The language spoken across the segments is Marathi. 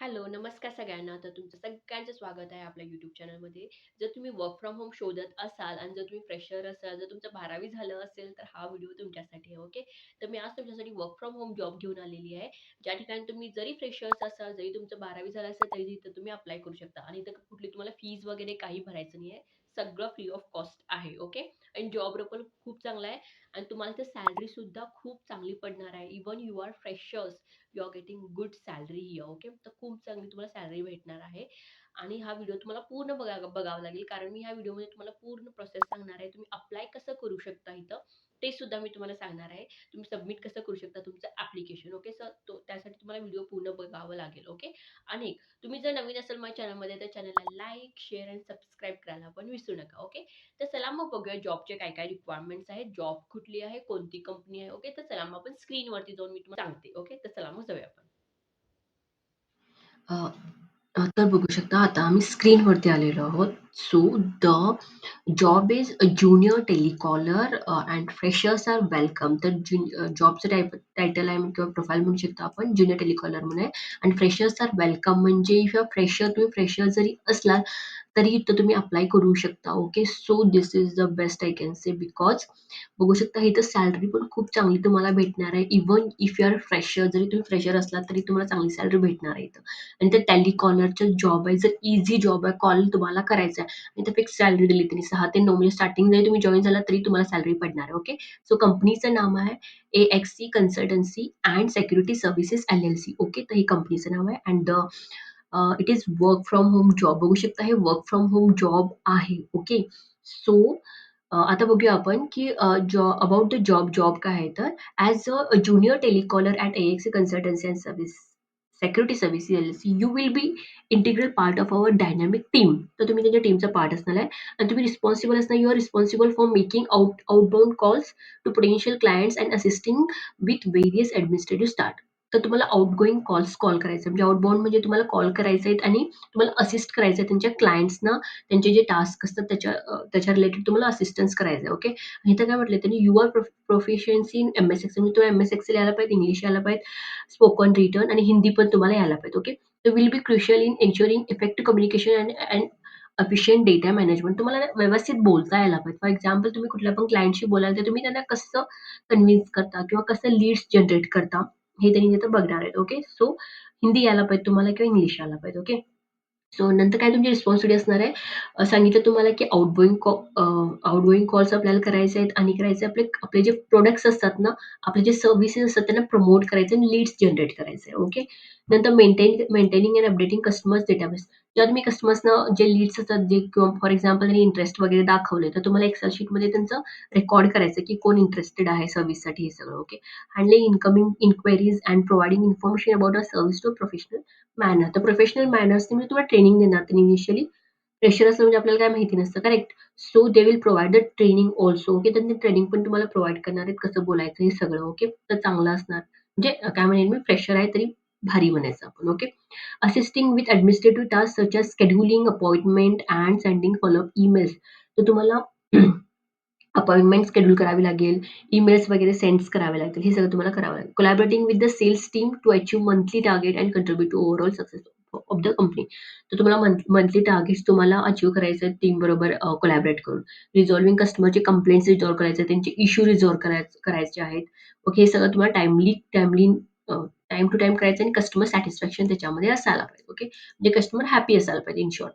हॅलो, नमस्कार सगळ्यांना. तर तुमचं सगळ्यांचं स्वागत आहे आपल्या YouTube चॅनलमध्ये. जर तुम्ही वर्क फ्रॉम होम शोधत असाल आणि जर तुम्ही फ्रेशर असाल, जर तुमचं 12वी झालं असेल, तर हा व्हिडिओ तुमच्यासाठी आहे. ओके. तर मी आज तुमच्यासाठी वर्क फ्रॉम होम जॉब घेऊन आलेली आहे. ज्या ठिकाणी तुम्ही जरी फ्रेशर्स असाल, जरी तुमचं 12वी झालं असेल, तरी इथं तुम्ही अप्लाय करू शकता आणि इथं कुठली तुम्हाला फीज वगैरे काही भरायचं नाहीये. सगळं फ्री ऑफ कॉस्ट आहे. ओके. आणि जॉब रोल पण खूप चांगला आहे आणि तुम्हाला इथं सॅलरी सुद्धा खूप चांगली पडणार आहे. Even you are freshers you are getting good salary here. Okay. तर खूप चांगली तुम्हाला सॅलरी भेटणार आहे आणि हा व्हिडिओ तुम्हाला पूर्ण बघावा लागेल कारण मी ह्या व्हिडिओमध्ये तुम्हाला पूर्ण प्रोसेस सांगणार आहे. तुम्ही अप्लाय कसं करू शकता इथं ते सुद्धा मी तुम्हाला सांगणार आहे. तुम्ही सबमिट कसं करू शकता तुमचं ॲप्लिकेशन. ओके. सर त्यासाठी तुम्हाला व्हिडिओ पूर्ण बघावं लागेल. ओके. आणि तुम्ही जर नवीन असाल माझ्या चॅनलमध्ये तर चॅनलला लाईक शेअर आणि सबस्क्राईब करायला पण विसरू नका. ओके. तर चला मग बघूया जॉबचे काय काय रिक्वायरमेंट्स आहेत, जॉब कुठली आहे, कोणती कंपनी आहे. ओके. तर चला मग आपण स्क्रीनवरती जाऊन मी तुम्हाला सांगते. ओके. तर चला मग जाऊया आपण. अ, तर बघू शकता आता आम्ही स्क्रीनवरती आलेलो आहोत. So the job is a junior telecaller and freshers are welcome. तर जॉबचं टायटल आहे किंवा प्रोफाईल म्हणू शकता आपण ज्युनियर टेलिकॉलर म्हणून आहे आणि फ्रेशर्स आर वेलकम म्हणजे इफ यू आर फ्रेशर तुम्ही फ्रेशर जरी असलात तरी इथं तुम्ही अप्लाय करू शकता. Okay. So this is the best I can say because बघू शकता इथं सॅलरी पण खूप चांगली तुम्हाला भेटणार आहे. Even if you are fresher जरी तुम्ही फ्रेशर असलात तरी तुम्हाला चांगली सॅलरी भेटणार आहे इथं. आणि ते टेलिकॉलरचं जॉब आहे. जर ईझी जॉब आहे, कॉल तुम्हाला करायचा आहे आणि ते फिक्स सॅलरी दिली त्यांनी 6 ते 9 म्हणजे स्टार्टिंग जरी तुम्ही जॉइन झाला तरी तुम्हाला सॅलरी पडणार आहे. ओके. सो कंपनीचं नाव आहे AXC consultancy and security services LLC. Okay. तर हे कंपनीचं नाव आहे and it is work from home job. बघू शकता हे वर्क फ्रॉम होम जॉब आहे. ओके. सो आता बघूया आपण की अबाउट द जॉब काय आहे तर as a junior telecaller at AXC consultancy and service security service LLC, you will be integral part of our dynamic team. तर तुम्ही त्याच्या टीमचा पार्ट असणार आहे आणि तुम्ही रिस्पॉन्सिबल असणार. You are responsible for making outbound calls to potential clients and assisting with various administrative staff. तर तुम्हाला आउटगोइंग कॉल्स करायचे म्हणजे आउटबाउंड म्हणजे तुम्हाला कॉल करायचे आहेत आणि तुम्हाला असिस्ट करायचं आहे त्यांच्या क्लायंट्सना त्यांचे जे टास्क असतात त्याच्या रिलेटेड तुम्हाला असिस्टन्स करायचं आहे. ओके. आणि इथं काय म्हटलं त्यांनी you are proficiency in MS Excel म्हणजे तुम्हाला MS एक्सेल यायला पाहिजे, इंग्लिश यायला पाहिजे, स्पोकन, रिटन आणि हिंदी पण तुम्हाला यायला पाहिजे. Okay. Will be crucial in ensuring effective communication and and efficient data management. तुम्हाला व्यवस्थित बोलता यायला पाहिजे. फॉर एक्झाम्पल तुम्ही कुठल्या पण क्लायंटशी बोलाल तर तुम्ही त्यांना कसं कन्व्हिन्स करता किंवा कसं लीड्स जनरेट करता हे त्यांनी तिथं बघणार आहेत. ओके. सो हिंदी यायला पाहिजे तुम्हाला किंवा इंग्लिश यायला पाहिजे. ओके. सो नंतर काय तुमची रिस्पॉन्सिबिलिटी असणार आहे. सांगितलं तुम्हाला की आउटगोइंग कॉल्स आपल्याला करायचे आहेत आणि करायचे आपले आपले जे प्रॉडक्ट्स असतात ना, आपले जे सर्व्हिसेस असतात त्यांना प्रमोट करायचे आणि लीड्स जनरेट करायचे आहे. ओके. नंतर maintaining and updating customers database. जेव्हा तुम्ही कस्टमर्सना जे लीड्स असतात जे किंवा फॉर एक्झाम्पल त्यांनी इंटरेस्ट वगैरे दाखवले, तर तुम्हाला एक्सेल शीटमध्ये त्यांचं रेकॉर्ड करायचं की कोण इंटरेस्टेड आहे सर्व्हिससाठी हे सगळं. Okay. Handling incoming inquiries and providing information about a service to professional manner. तर प्रोफेशनल मॅनर्सनी म्हणजे तुम्हाला ट्रेनिंग देणार त्यांनी इनिशियली. फ्रेशर असलं म्हणजे आपल्याला काय माहिती नसतं, correct? So they will provide the training also. Okay. तर ते ट्रेनिंग पण तुम्हाला प्रोव्हाईड करणार आहेत, कसं बोलायचं हे सगळं. ओके. तर चांगलं असणार. म्हणजे काय म्हणेन मी फ्रेशर आहे तरी भारी म्हणायचं आपण. Okay. Assisting with administrative task such as scheduling appointment and sending follow up emails. तर तुम्हाला अपॉइंटमेंट शेड्यूल करावी लागेल, ईमेल्स वगैरे सेंड्स करावे लागतील. हे सगळं तुम्हाला करावं लागेल. Collaborating with the sales team to achieve monthly target and contribute to overall success of the company. तर तुम्हाला मंथली टार्गेट्स तुम्हाला अचीव्ह करायचे आहेत टीमबरोबर कोलॅबोरेट करून. रिझॉल्विंग कस्टमरचे कंप्लेंट्स रिझॉल्व्ह करायचे आहेत, त्यांचे इश्यू रिझॉल्व्ह करायचे आहेत. ओके. हे सगळं तुम्हाला टाईमली टाईम टू टाईम करायचं आणि कस्टमर सॅटिस्फॅक्शन त्याच्यामध्ये असायला पाहिजे. ओके. म्हणजे कस्टमर हॅपी असायला पाहिजे इन शॉर्ट.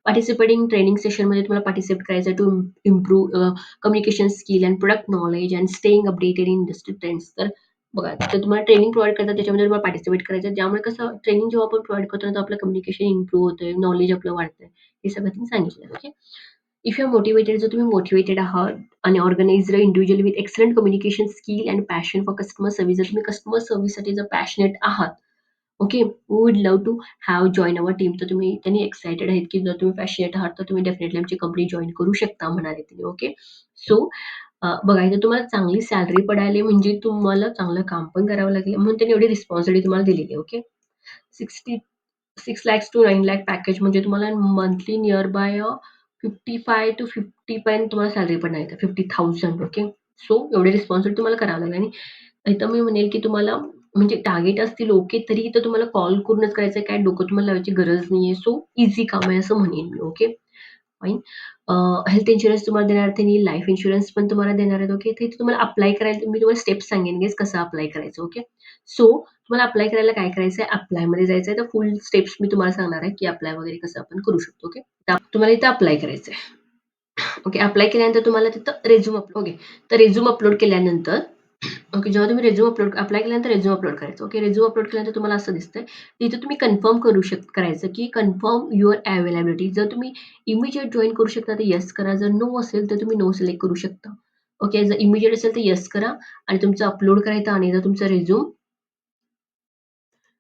पार्टिसिपेटिंग ट्रेनिंग सेशनमध्ये तुम्हाला पार्टिसिपेट करायचं आहे to improve communication skill and product knowledge and staying updated in industry trends. तर बघा तर तुम्हाला ट्रेनिंग प्रोव्हाईड करतात त्याच्यामध्ये तुम्हाला पार्टिसिपेट करायचं आहे. ज्यामुळे कसं ट्रेनिंग जेव्हा आपण प्रोव्हाईड करतो ना, तर आपलं कम्युनिकेशन इम्प्रूव्ह होतंय, नॉलेज आपलं वाढतंय. हे सगळं त्यांनी सांगितलं. Okay. If you are motivated जर तुम्ही मोटिव्हेटेड आहात आणि organised individual with excellent communication skill and passion for customer service. जर तुम्ही कस्टमर सर्व्हिससाठी जर पॅशनेट आहात, okay, we would love to have join our team. तर तुम्ही त्यांनी एक्साइटेड आहेत की जर तुम्ही पॅशनेट आहात तर तुम्ही डेफिनेटली आमची कंपनी जॉइन करू शकता म्हणाले त्यांनी. ओके. सो बघा इथे तुम्हाला चांगली सॅलरी पडायला म्हणजे तुम्हाला चांगलं काम पण करावं लागेल म्हणून त्यांनी एवढी रिस्पॉन्सिबिलिटी तुम्हाला दिलेली आहे. Okay. 66 lakhs to 9 lakh package म्हणजे तुम्हाला मंथली नियर बाय 55 to 50 पर्यंत तुम्हाला सॅलरी पडणार आहे. 50,000. ओके. सो एवढी रिस्पॉन्सिबिलिटी तुम्हाला करावं लागेल आणि इथं मी म्हणेल की तुम्हाला म्हणजे टार्गेट असतील ओके, तरी इथं तुम्हाला कॉल करूनच करायचं आहे, काय डोकं तुम्हाला लावायची गरज नाहीये. सो ईझी काम आहे असं म्हणेन मी. ओके. फाईन. हेल्थ इन्शुरन्स तुम्हाला देणार आहेत त्यांनी, लाईफ इन्शुरन्स पण तुम्हाला देणार आहेत. ओके. तर इथे तुम्हाला अप्लाय करायला मी तुम्हाला स्टेप्स सांगेन गेस कसं अप्लाय करायचं. ओके. सो तुम्हाला अप्लाय करायला काय करायचं आहे, अप्लायमध्ये जायचं आहे. तर फुल स्टेप्स मी तुम्हाला सांगणार आहे, की अप्लाय वगैरे कसं आपण करू शकतो. ओके. तर तुम्हाला इथं अप्लाय करायचं आहे. ओके. अप्लाय केल्यानंतर तुम्हाला तिथं रिझ्यूम ओके. तर रिझ्यूम अपलोड केल्यानंतर ओके. जेव्हा तुम्ही रिझ्यूम अप्लाय केल्यानंतर रिझ्यूम अपलोड करायचं. ओके. रिझ्यूम अपलोड केल्यानंतर तुम्हाला असं दिसतंय. तिथे तुम्ही कन्फर्म करायचं, की कन्फर्म युअर अवेलेबिलिटी. जर तुम्ही इमिडिएट जॉइन करू शकता तर येस करा. जर नो असेल तर तुम्ही नो सिलेक्ट करू शकता. ओके. जर इमिडिएट असेल तर येस करा आणि तुमचं अपलोड करायचं आणि जर तुमचा रिझ्यूम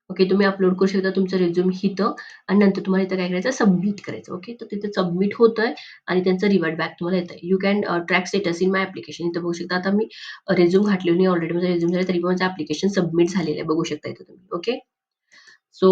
ओके. तुम्ही अपलोड करू शकता तुमचं रिझ्यूम इथं आणि नंतर तुम्हाला इथं काय करायचं सबमिट करायचं. ओके. तर तिथे सबमिट होतंय आणि त्यांचं रिव्हर्ट बॅक तुम्हाला येतंय. You can track status in my application. इथं बघू शकता. आता मी रिझ्यूम घातलेली नाही ऑलरेडी माझा रिझ्यूम झाला तरी पण माझं ॲप्लिकेशन सबमिट झालेलं आहे. बघू शकता इथं तुम्ही. ओके. सो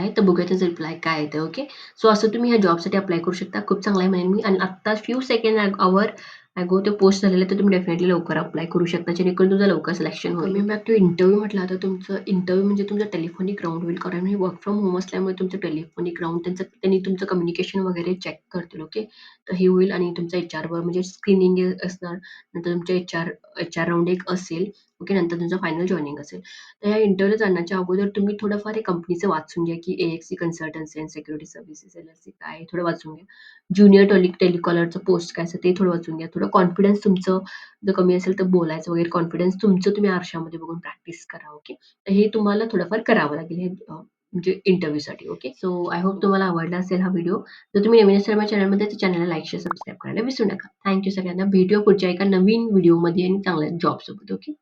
आहे तर बघूया त्याचा रिप्लाय काय येतंय. ओके. सो असं तुम्ही ह्या जॉबसाठी अप्लाय करू शकता. खूप चांगला आहे म्हणेन मी आणि आत्ता फ्यू सेकंड अवर अगो ते पोस्ट झालेलं आहे, तर तुम्ही डेफिनेटली लवकर अप्लाय करू शकता, जेणेकरून तुमचं लवकर सिलेक्शन होईल. कमिंग बॅक टू इंटरव्ह्यू म्हटलं तर तुमचं इंटरव्ह्यू म्हणजे तुमचं टेलिफोनिक राउंड होईल. कारण हे वर्क फ्रॉम होम असल्यामुळे तुमचं टेलिफोनिक राउंड त्यांनी तुमचं कम्युनिकेशन वगैरे चेक करतील. ओके. तर हे होईल आणि तुमचं एचआरवर म्हणजे स्क्रीनिंग असणार. नंतर तुमच्या एचआर राउंड एक असेल. ओके. नंतर तुमचं फायनल जॉइनिंग असेल. तर ह्या इंटरव्ह्यूला जाण्याच्या अगोदर तुम्ही थोडंफार हे कंपनीचं वाचून घ्या, की AXC consultancy and security services LLC काय आहे थोडं वाचून घ्या. ज्युनियर टेलिकॉलरचं पोस्ट काय असेल ते थोडं वाचून घ्या. थोडं कॉन्फिडन्स तुमचं जर कमी असेल तर बोलायचं वगैरे कॉन्फिडन्स तुमचं तुम्ही आरशामध्ये बघून प्रॅक्टिस करा. ओके. तर हे तुम्हाला थोडंफार करावं लागेल हे म्हणजे इंटरव्ह्यूसाठी. ओके. सो आय होप तुम्हाला आवडला असेल हा व्हिडिओ. जर तुम्ही नवीन असाल माझ्या चॅनलमध्ये तर चॅनलला लाईक, शेअर, सबस्क्राईब करायला विसरू नका. थँक सगळ्यांना. भेटूया पुढच्या एका नवीन व्हिडिओमध्ये आणि चांगल्या जॉबसोबत. ओके.